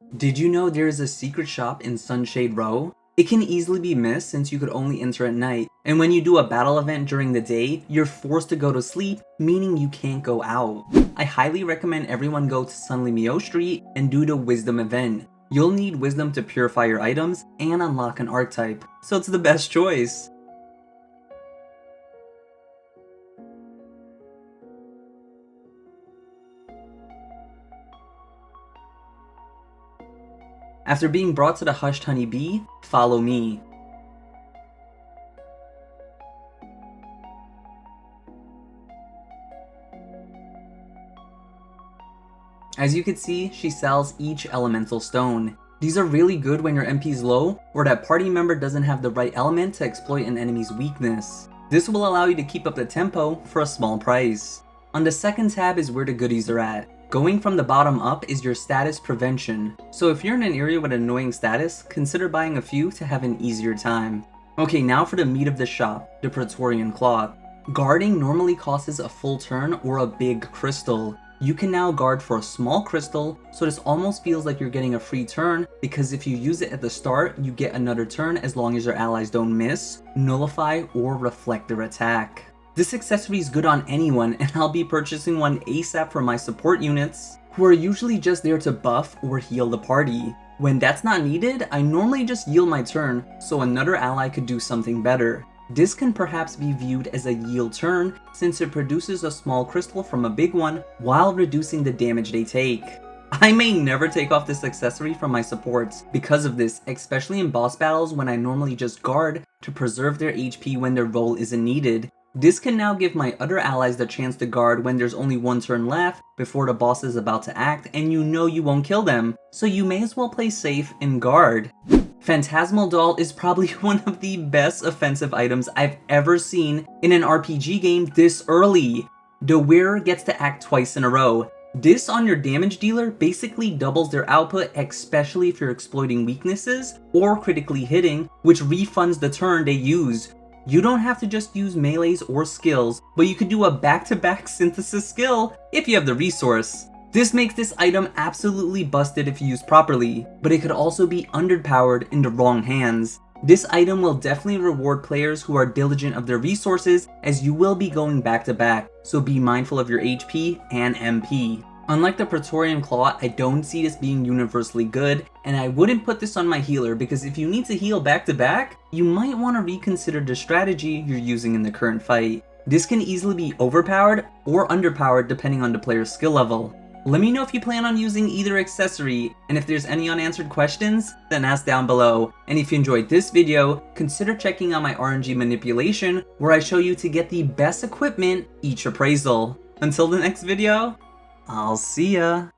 Did you know there is a secret shop in Sunshade Row? It can easily be missed since you could only enter at night, and when you do a battle event during the day, you're forced to go to sleep, meaning you can't go out. I highly recommend everyone go to Sunli Mio Street and do the Wisdom event. You'll need Wisdom to purify your items and unlock an archetype, so it's the best choice. After being brought to the Hushed Honey Bee, follow me. As you can see, she sells each elemental stone. These are really good when your MP is low, or that party member doesn't have the right element to exploit an enemy's weakness. This will allow you to keep up the tempo for a small price. On the second tab is where the goodies are at. Going from the bottom up is your status prevention, so if you're in an area with an annoying status, consider buying a few to have an easier time. Okay, now for the meat of the shop, the Praetorian Cloth. Guarding normally costs a full turn or a big crystal. You can now guard for a small crystal, so this almost feels like you're getting a free turn, because if you use it at the start, you get another turn as long as your allies don't miss, nullify, or reflect their attack. This accessory is good on anyone, and I'll be purchasing one ASAP for my support units, who are usually just there to buff or heal the party. When that's not needed, I normally just yield my turn, so another ally could do something better. This can perhaps be viewed as a yield turn, since it produces a small crystal from a big one, while reducing the damage they take. I may never take off this accessory from my supports because of this, especially in boss battles when I normally just guard to preserve their HP when their role isn't needed. This can now give my other allies the chance to guard when there's only one turn left before the boss is about to act and you know you won't kill them, so you may as well play safe and guard. Phantasmal Doll is probably one of the best offensive items I've ever seen in an RPG game this early. The wearer gets to act twice in a row. This on your damage dealer basically doubles their output, especially if you're exploiting weaknesses or critically hitting, which refunds the turn they used. You don't have to just use melees or skills, but you could do a back-to-back synthesis skill if you have the resource. This makes this item absolutely busted if used properly, but it could also be underpowered in the wrong hands. This item will definitely reward players who are diligent of their resources, as you will be going back-to-back, so be mindful of your HP and MP. Unlike the Praetorian Claw, I don't see this being universally good, and I wouldn't put this on my healer because if you need to heal back-to-back, you might want to reconsider the strategy you're using in the current fight. This can easily be overpowered or underpowered depending on the player's skill level. Let me know if you plan on using either accessory, and if there's any unanswered questions, then ask down below. And if you enjoyed this video, consider checking out my RNG manipulation, where I show you to get the best equipment each appraisal. Until the next video, I'll see ya!